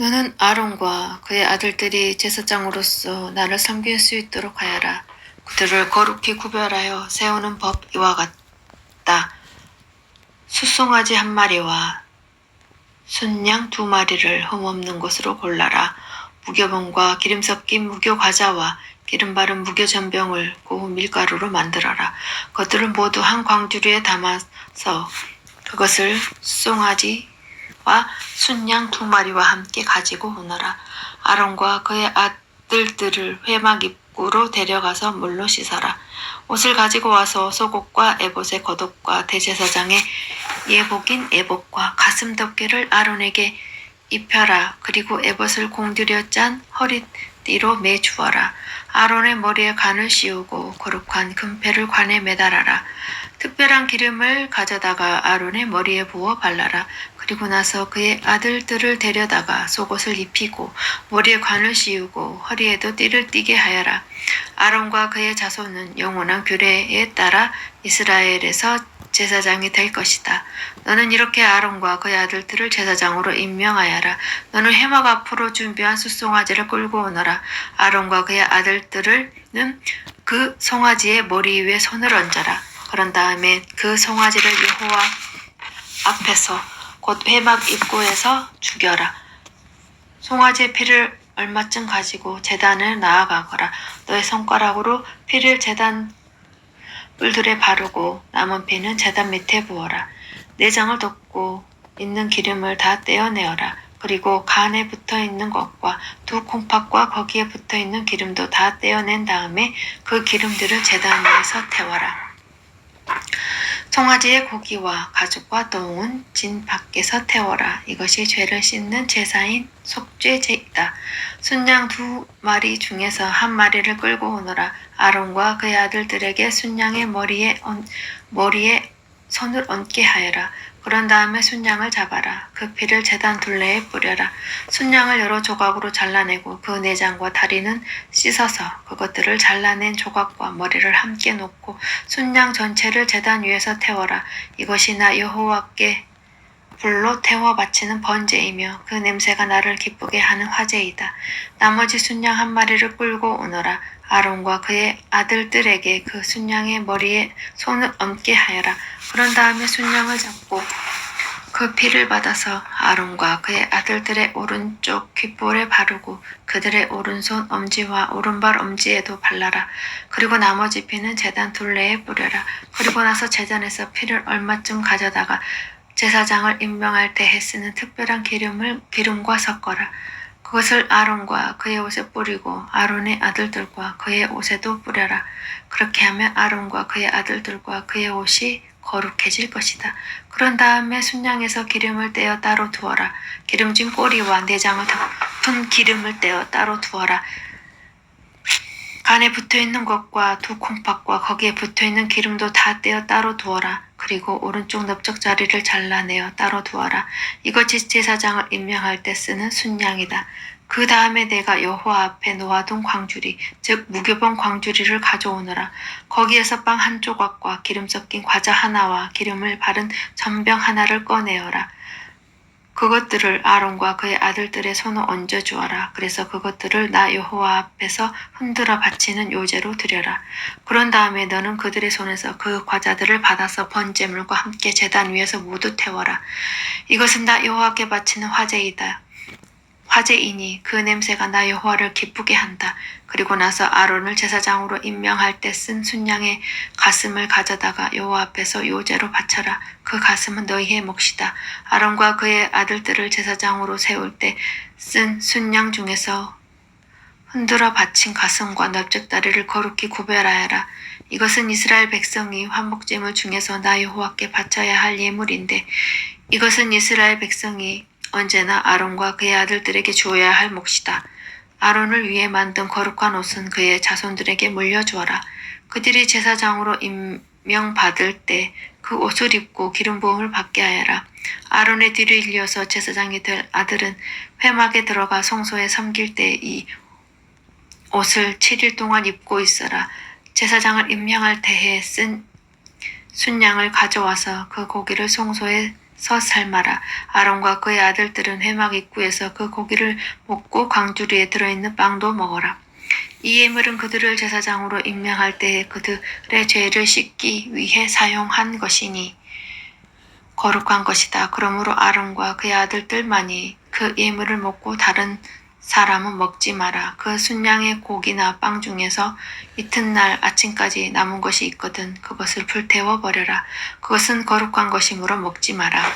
너는 아론과 그의 아들들이 제사장으로서 나를 섬길 수 있도록 하여라. 그들을 거룩히 구별하여 세우는 법 이와 같다. 숫송아지 1마리와 순양 2마리를 흠없는 것으로 골라라. 무교봉과 기름 섞인 무교과자와 기름 바른 무교전병을 고운 밀가루로 만들어라. 그것들을 모두 한 광주리에 담아서 그것을 숫송아지와 순양 2마리와 함께 가지고 오너라. 아론과 그의 아들들을 회막 입구로 데려가서 물로 씻어라. 옷을 가지고 와서 속옷과 에봇의 겉옷과 대제사장의 예복인 에봇과 가슴 덮개를 아론에게 입혀라. 그리고 에봇을 공들여 짠 허리띠로 매주어라. 아론의 머리에 관을 씌우고 거룩한 금패를 관에 매달아라. 특별한 기름을 가져다가 아론의 머리에 부어 발라라. 그리고 나서 그의 아들들을 데려다가 속옷을 입히고 머리에 관을 씌우고 허리에도 띠를 띠게 하여라. 아론과 그의 자손은 영원한 규례에 따라 이스라엘에서 제사장이 될 것이다. 너는 이렇게 아론과 그의 아들들을 제사장으로 임명하여라. 너는 회막 앞으로 준비한 숫송아지를 끌고 오너라. 아론과 그의 아들들은 그 송아지의 머리 위에 손을 얹어라. 그런 다음에 그 송아지를 여호와 앞에서 곧 회막 입구에서 죽여라. 송아지의 피를 얼마쯤 가지고 제단을 나아가거라. 너의 손가락으로 피를 제단 뿔들에 바르고 남은 피는 제단 밑에 부어라. 내장을 덮고 있는 기름을 다 떼어내어라. 그리고 간에 붙어있는 것과 두 콩팥과 거기에 붙어있는 기름도 다 떼어낸 다음에 그 기름들을 제단 위에서 태워라. 송아지의 고기와 가죽과 똥은 진 밖에서 태워라. 이것이 죄를 씻는 제사인 속죄제이다. 순양 2마리 중에서 1마리를 끌고 오너라. 아론과 그의 아들들에게 순양의 머리에 손을 얹게 하여라. 그런 다음에 순양을 잡아라. 그 피를 제단 둘레에 뿌려라. 순양을 여러 조각으로 잘라내고 그 내장과 다리는 씻어서 그것들을 잘라낸 조각과 머리를 함께 놓고 순양 전체를 제단 위에서 태워라. 이것이 나 여호와께 불로 태워 바치는 번제이며 그 냄새가 나를 기쁘게 하는 화제이다. 나머지 순양 1마리를 끌고 오너라. 아론과 그의 아들들에게 그 순양의 머리에 손을 얹게 하여라. 그런 다음에 순양을 잡고 그 피를 받아서 아론과 그의 아들들의 오른쪽 귓볼에 바르고 그들의 오른손 엄지와 오른발 엄지에도 발라라. 그리고 나머지 피는 제단 둘레에 뿌려라. 그리고 나서 제단에서 피를 얼마쯤 가져다가 제사장을 임명할 때에 쓰는 특별한 기름과 섞어라. 그것을 아론과 그의 옷에 뿌리고 아론의 아들들과 그의 옷에도 뿌려라. 그렇게 하면 아론과 그의 아들들과 그의 옷이 거룩해질 것이다. 그런 다음에 순양에서 기름을 떼어 따로 두어라. 기름진 꼬리와 내장을 덮은 기름을 떼어 따로 두어라. 간에 붙어있는 것과 두 콩팥과 거기에 붙어있는 기름도 다 떼어 따로 두어라. 그리고 오른쪽 넓적자리를 잘라내어 따로 두어라. 이것이 제사장을 임명할 때 쓰는 순양이다. 그 다음에 내가 여호와 앞에 놓아둔 광주리, 즉 무교봉 광주리를 가져오너라. 거기에서 빵 1조각과 기름 섞인 과자 하나와 기름을 바른 전병 하나를 꺼내어라. 그것들을 아론과 그의 아들들의 손에 얹어 주어라. 그래서 그것들을 나 여호와 앞에서 흔들어 바치는 요제로 드려라. 그런 다음에 너는 그들의 손에서 그 과자들을 받아서 번제물과 함께 제단 위에서 모두 태워라. 이것은 나 여호와께 바치는 화제이니 그 냄새가 나 여호와를 기쁘게 한다. 그리고 나서 아론을 제사장으로 임명할 때 쓴 순양의 가슴을 가져다가 여호와 앞에서 요제로 바쳐라. 그 가슴은 너희의 몫이다. 아론과 그의 아들들을 제사장으로 세울 때 쓴 순양 중에서 흔들어 바친 가슴과 넓적다리를 거룩히 구별하여라. 이것은 이스라엘 백성이 화목제물 중에서 나 여호와께 바쳐야 할 예물인데 이것은 이스라엘 백성이 언제나 아론과 그의 아들들에게 주어야 할 몫이다. 아론을 위해 만든 거룩한 옷은 그의 자손들에게 물려주어라. 그들이 제사장으로 임명받을 때 그 옷을 입고 기름 부음을 받게 하여라. 아론의 뒤를 이어서 제사장이 될 아들은 회막에 들어가 성소에 섬길 때 이 옷을 7일 동안 입고 있어라. 제사장을 임명할 때에 쓴 순양을 가져와서 그 고기를 성소에 삶아라. 아론과 그의 아들들은 회막 입구에서 그 고기를 먹고 광주리에 들어있는 빵도 먹어라. 이 예물은 그들을 제사장으로 임명할 때에 그들의 죄를 씻기 위해 사용한 것이니 거룩한 것이다. 그러므로 아론과 그의 아들들만이 그 예물을 먹고 다른 사람은 먹지 마라. 그 순양의 고기나 빵 중에서 이튿날 아침까지 남은 것이 있거든 그것을 불태워 버려라. 그것은 거룩한 것이므로 먹지 마라.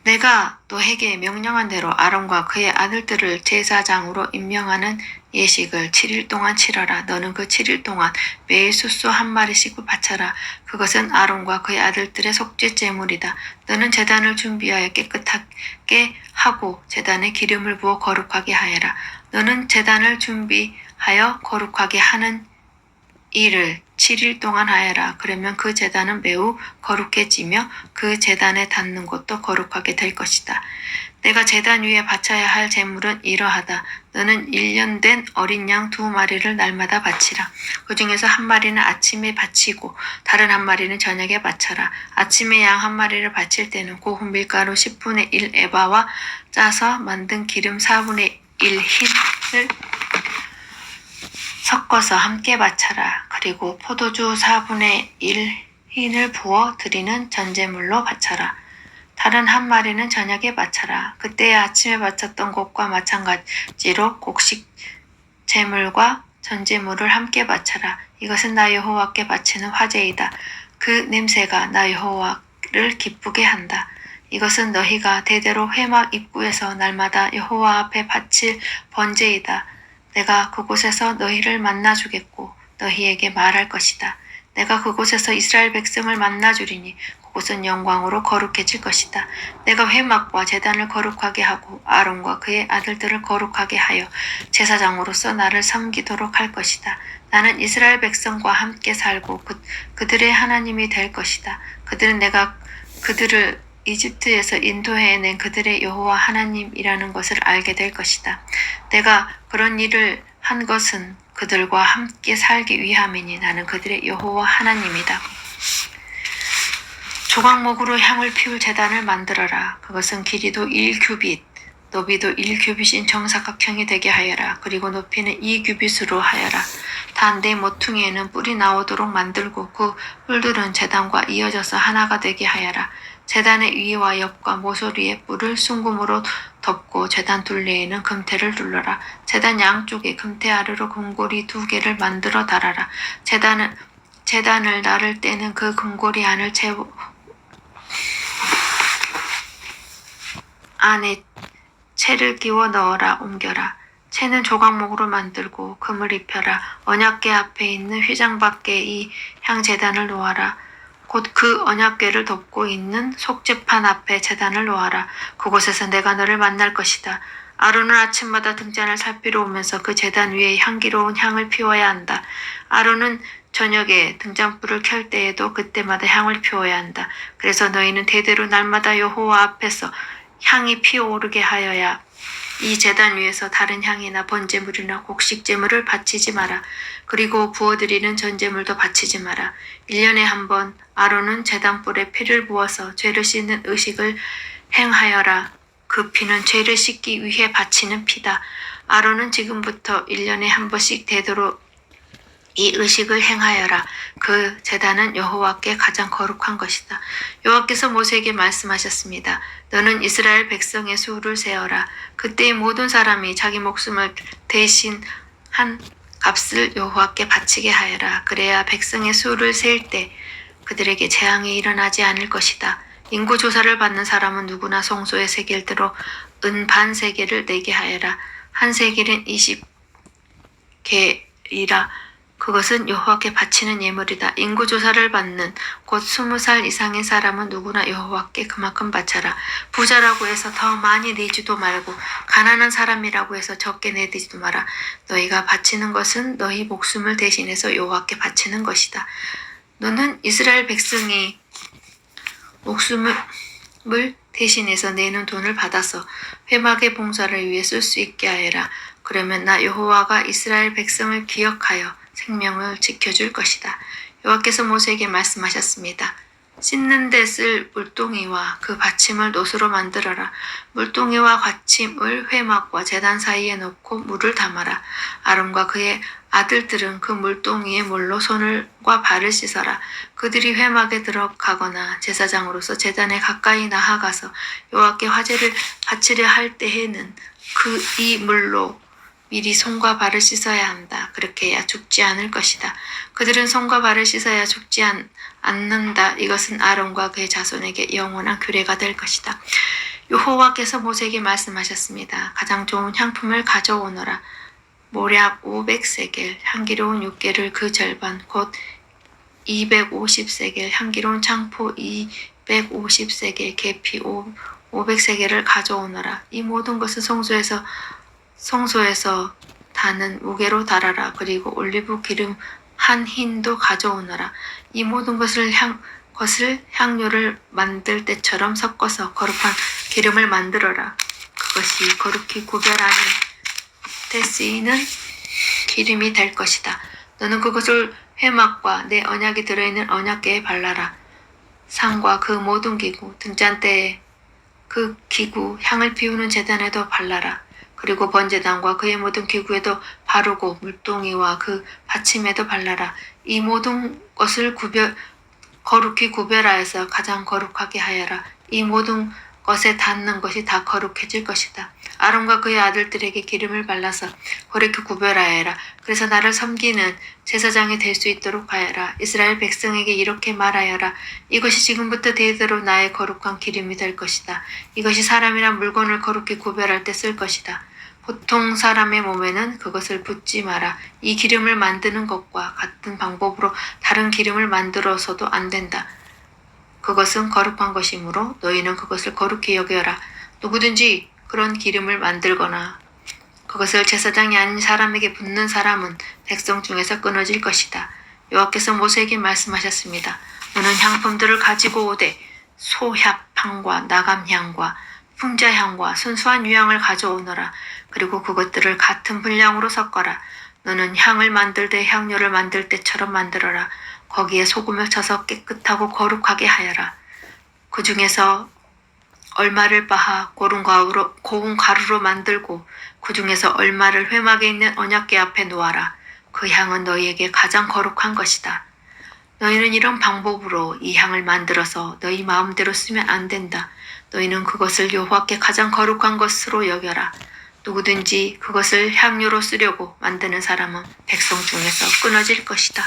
내가 너에게 명령한 대로 아론과 그의 아들들을 제사장으로 임명하는 예식을 7일 동안 치러라. 너는 그 7일 동안 매일 숫소 한 마리씩 바쳐라. 그것은 아론과 그의 아들들의 속죄 제물이다. 너는 제단을 준비하여 깨끗하게 하고 제단에 기름을 부어 거룩하게 하여라. 너는 제단을 준비하여 거룩하게 하는 일을 7일 동안 하여라. 그러면 그 제단은 매우 거룩해지며 그 제단에 닿는 곳도 거룩하게 될 것이다. 내가 제단 위에 바쳐야 할 제물은 이러하다. 너는 1년 된 어린 양 2마리를 날마다 바치라. 그 중에서 한 마리는 아침에 바치고 다른 한 마리는 저녁에 바쳐라. 아침에 양 한 마리를 바칠 때는 고운 밀가루 10분의 1 에바와 짜서 만든 기름 4분의 1 흰을 섞어서 함께 바쳐라. 그리고 포도주 4분의 1 흰을 부어 드리는 전제물로 바쳐라. 다른 한 마리는 저녁에 바쳐라. 그때에 아침에 바쳤던 것과 마찬가지로 곡식 제물과 전제물을 함께 바쳐라. 이것은 나 여호와께 바치는 화제이다. 그 냄새가 나 여호와를 기쁘게 한다. 이것은 너희가 대대로 회막 입구에서 날마다 여호와 앞에 바칠 번제이다. 내가 그곳에서 너희를 만나주겠고 너희에게 말할 것이다. 내가 그곳에서 이스라엘 백성을 만나주리니 그곳은 영광으로 거룩해질 것이다. 내가 회막과 제단을 거룩하게 하고 아론과 그의 아들들을 거룩하게 하여 제사장으로서 나를 섬기도록 할 것이다. 나는 이스라엘 백성과 함께 살고 그들의 하나님이 될 것이다. 그들은 내가 그들을 이집트에서 인도해낸 그들의 여호와 하나님이라는 것을 알게 될 것이다. 내가 그런 일을 한 것은 그들과 함께 살기 위함이니 나는 그들의 여호와 하나님이다. 조각목으로 향을 피울 제단을 만들어라. 그것은 길이도 1규빗, 너비도 1규빗인 정사각형이 되게 하여라. 그리고 높이는 2규빗으로 하여라. 단대 모퉁이에는 뿔이 나오도록 만들고 그 뿔들은 제단과 이어져서 하나가 되게 하여라. 제단의 위와 옆과 모서리에 뿔을 순금으로 덮고 제단 둘레에는 금태를 둘러라. 제단 양쪽에 금태 아래로 금고리 2개를 만들어 달아라. 제단을 나를 때는 그 금고리 안에 채를 끼워 넣어라. 옮겨라. 채는 조각목으로 만들고 금을 입혀라. 언약궤 앞에 있는 휘장 밖에 이 향제단을 놓아라. 곧 그 언약궤를 덮고 있는 속죄판 앞에 제단을 놓아라. 그곳에서 내가 너를 만날 것이다. 아론은 아침마다 등잔을 살피러 오면서 그 제단 위에 향기로운 향을 피워야 한다. 아론은 저녁에 등잔불을 켤 때에도 그때마다 향을 피워야 한다. 그래서 너희는 대대로 날마다 여호와 앞에서 향이 피어오르게 하여야 이 제단 위에서 다른 향이나 번제물이나 곡식제물을 바치지 마라. 그리고 부어드리는 전제물도 바치지 마라. 1년에 한 번 아론은 제단불에 피를 부어서 죄를 씻는 의식을 행하여라. 그 피는 죄를 씻기 위해 바치는 피다. 아론은 지금부터 1년에 한 번씩 되도록 이 의식을 행하여라. 그 제단은 여호와께 가장 거룩한 것이다. 여호와께서 모세에게 말씀하셨습니다. 너는 이스라엘 백성의 수를 세어라. 그때의 모든 사람이 자기 목숨을 대신 한 값을 여호와께 바치게 하여라. 그래야 백성의 수를 셀 때 그들에게 재앙이 일어나지 않을 것이다. 인구 조사를 받는 사람은 누구나 성소의 세겔대로 은 반 세겔을 내게 하여라. 한 세겔은 20개이라. 그것은 여호와께 바치는 예물이다. 인구 조사를 받는 곧 20살 이상의 사람은 누구나 여호와께 그만큼 바쳐라. 부자라고 해서 더 많이 내지도 말고 가난한 사람이라고 해서 적게 내지도 마라. 너희가 바치는 것은 너희 목숨을 대신해서 여호와께 바치는 것이다. 너는 이스라엘 백성이 목숨을 대신해서 내는 돈을 받아서 회막의 봉사를 위해 쓸 수 있게 하여라. 그러면 나 여호와가 이스라엘 백성을 기억하여 생명을 지켜줄 것이다. 여호와께서 모세에게 말씀하셨습니다. 씻는 데 쓸 물동이와 그 받침을 노수로 만들어라. 물동이와 받침을 회막과 제단 사이에 놓고 물을 담아라. 아론과 그의 아들들은 그 물동이의 물로 손과 발을 씻어라. 그들이 회막에 들어가거나 제사장으로서 제단에 가까이 나아가서 여호와께 화제를 바치려 할 때에는 이 물로 미리 손과 발을 씻어야 한다. 그렇게 해야 죽지 않을 것이다. 그들은 손과 발을 씻어야 죽지 않는다. 이것은 아론과 그의 자손에게 영원한 규례가 될 것이다. 여호와께서 모세에게 말씀하셨습니다. 가장 좋은 향품을 가져오너라. 모략 500세겔, 향기로운 육개를 그 절반, 곧 250세겔, 향기로운 창포 250세겔, 계피 500세겔을 가져오너라. 이 모든 것을 성소에서 다는 무게로 달아라. 그리고 올리브 기름 한 흰도 가져오너라. 이 모든 것을 향료를 만들 때처럼 섞어서 거룩한 기름을 만들어라. 그것이 거룩히 구별하는 때 쓰이는 기름이 될 것이다. 너는 그것을 회막과 내 언약이 들어있는 언약궤에 발라라. 상과 그 모든 기구, 등잔대에 그 기구, 향을 피우는 제단에도 발라라. 그리고 번제단과 그의 모든 기구에도 바르고 물동이와 그 받침에도 발라라. 이 모든 것을 거룩히 구별하여서 가장 거룩하게 하여라. 이 모든 것에 닿는 것이 다 거룩해질 것이다. 아론과 그의 아들들에게 기름을 발라서 거룩히 구별하여라. 그래서 나를 섬기는 제사장이 될 수 있도록 하여라. 이스라엘 백성에게 이렇게 말하여라. 이것이 지금부터 대대로 나의 거룩한 기름이 될 것이다. 이것이 사람이나 물건을 거룩히 구별할 때 쓸 것이다. 보통 사람의 몸에는 그것을 붓지 마라. 이 기름을 만드는 것과 같은 방법으로 다른 기름을 만들어서도 안 된다. 그것은 거룩한 것이므로 너희는 그것을 거룩히 여겨라. 누구든지 그런 기름을 만들거나 그것을 제사장이 아닌 사람에게 붓는 사람은 백성 중에서 끊어질 것이다. 여호와께서 모세에게 말씀하셨습니다. 너는 향품들을 가지고 오되 소향과 나감향과 풍자향과 순수한 유향을 가져오너라. 그리고 그것들을 같은 분량으로 섞어라. 너는 향을 만들 때 향료를 만들 때처럼 만들어라. 거기에 소금을 쳐서 깨끗하고 거룩하게 하여라. 그 중에서 얼마를 빻아 고운 가루로 만들고 그 중에서 얼마를 회막에 있는 언약궤 앞에 놓아라. 그 향은 너희에게 가장 거룩한 것이다. 너희는 이런 방법으로 이 향을 만들어서 너희 마음대로 쓰면 안 된다. 너희는 그것을 여호와께 가장 거룩한 것으로 여겨라. 누구든지 그것을 향료로 쓰려고 만드는 사람은 백성 중에서 끊어질 것이다.